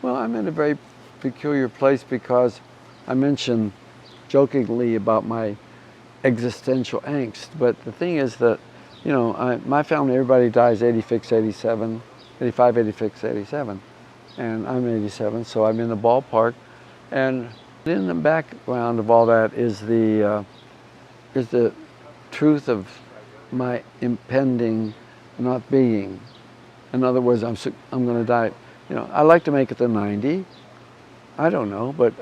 Well, I'm in a very peculiar place because I mentioned jokingly about my existential angst, but the thing is that, my family, everybody dies 86, 87, 85, 86, 87, and I'm 87, so I'm in the ballpark. And in the background of all that is the truth of my impending not being. In other words, I'm going to die. I like to make it to 90. I don't know, but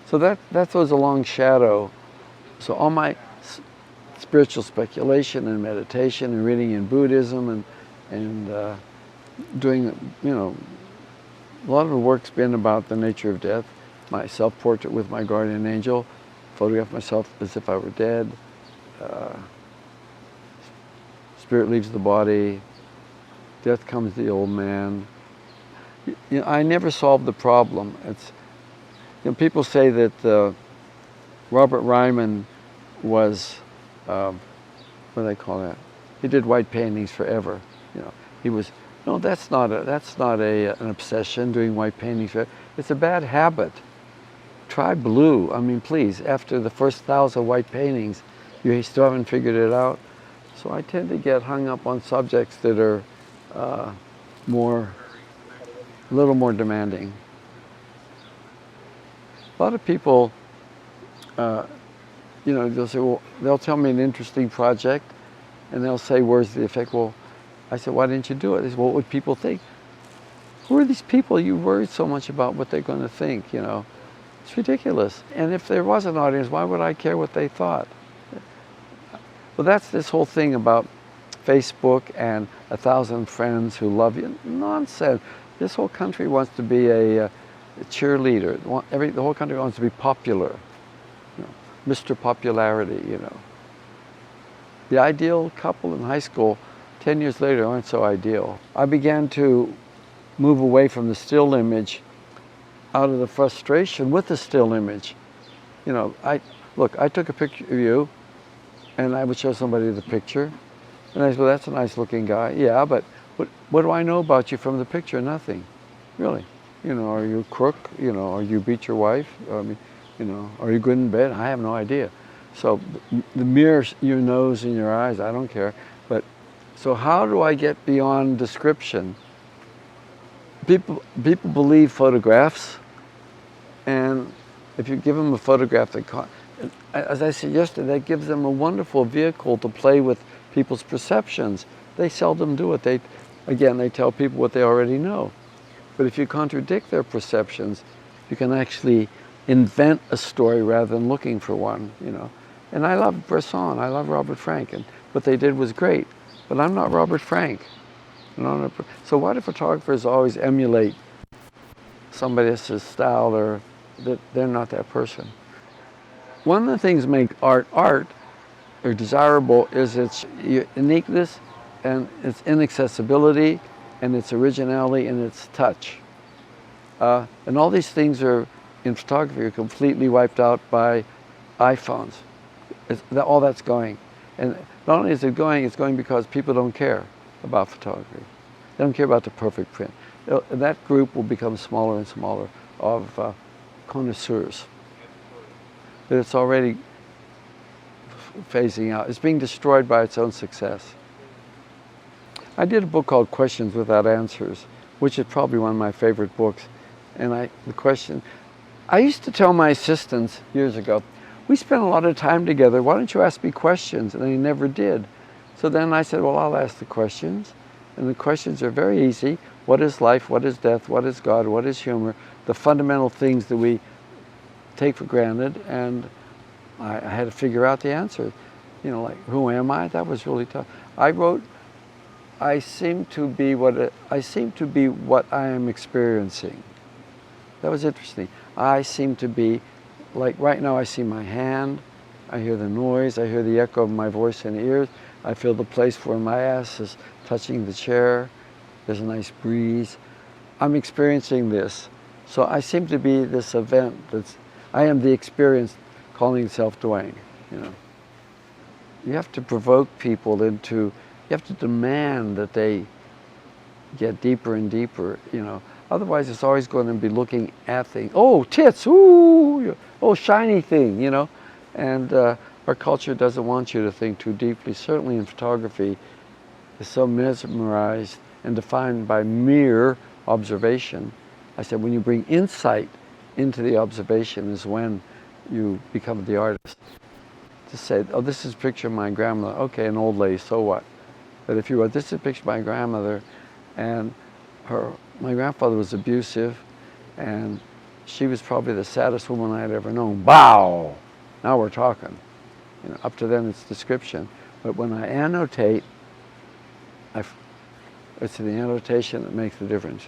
so that was a long shadow. So all my spiritual speculation and meditation and reading in Buddhism and doing, a lot of the work's been about the nature of death. My self-portrait with my guardian angel, photograph myself as if I were dead. Spirit leaves the body. Death comes the old man. I never solved the problem. People say that Robert Ryman was, what do they call that? He did white paintings forever. He was. No, that's not an obsession, doing white paintings. It's a bad habit. Try blue. I mean, please. After the first 1,000 white paintings, you still haven't figured it out. So I tend to get hung up on subjects that are a little more demanding. A lot of people, they'll say, well, they'll tell me an interesting project, and they'll say, where's the effect? Well, I said, why didn't you do it? They said, well, what would people think? Who are these people you worried so much about what they're going to think, It's ridiculous. And if there was an audience, why would I care what they thought? Well, that's this whole thing about Facebook and 1,000 friends who love you. Nonsense. This whole country wants to be a cheerleader. The whole country wants to be popular. Mr. Popularity, The ideal couple in high school, 10 years later, aren't so ideal. I began to move away from the still image out of the frustration with the still image. I took a picture of you, and I would show somebody the picture, and I said, well, that's a nice looking guy. Yeah, but what do I know about you from the picture? Nothing, really. Are you a crook? Or you beat your wife? Are you good in bed? I have no idea. So the mirror, your nose and your eyes, I don't care. But so how do I get beyond description? People believe photographs, and if you give them a photograph, as I said yesterday, that gives them a wonderful vehicle to play with people's perceptions. They seldom do it. They tell people what they already know. But if you contradict their perceptions, you can actually invent a story rather than looking for one, And I love Bresson, I love Robert Frank, and what they did was great. But I'm not Robert Frank. So why do photographers always emulate somebody else's style, or that they're not that person? One of the things that make art or desirable is its uniqueness and its inaccessibility and its originality and its touch. And all these things in photography are completely wiped out by iPhones. All that's going. And not only is it going, it's going because people don't care about photography. They don't care about the perfect print. That group will become smaller and smaller of connoisseurs. But it's already phasing out. It's being destroyed by its own success. I did a book called Questions Without Answers, which is probably one of my favorite books. And I used to tell my assistants years ago, we spent a lot of time together, why don't you ask me questions? And they never did. So then I said, well, I'll ask the questions. And the questions are very easy. What is life? What is death? What is God? What is humor? The fundamental things that we take for granted. And I had to figure out the answer. Like, who am I? That was really tough. I wrote, I seem to be what I am experiencing. That was interesting. I seem to be, like right now I see my hand, I hear the noise, I hear the echo of my voice in the ears, I feel the place where my ass is touching the chair, there's a nice breeze. I'm experiencing this. So I seem to be this event I am the experience calling itself Duane, You have to provoke people you have to demand that they get deeper and deeper, you know. Otherwise, it's always going to be looking at things. Oh, tits, ooh, oh, shiny thing, you know. And our culture doesn't want you to think too deeply. Certainly in photography, it's so mesmerized and defined by mere observation. I said, when you bring insight into the observation is when you become the artist. To say, oh, this is a picture of my grandmother. Okay, an old lady, so what? But if you wrote, this is a picture of my grandmother, and my grandfather was abusive, and she was probably the saddest woman I had ever known. Bow! Now we're talking. You know, up to then it's description. But when I annotate, it's the annotation that makes the difference.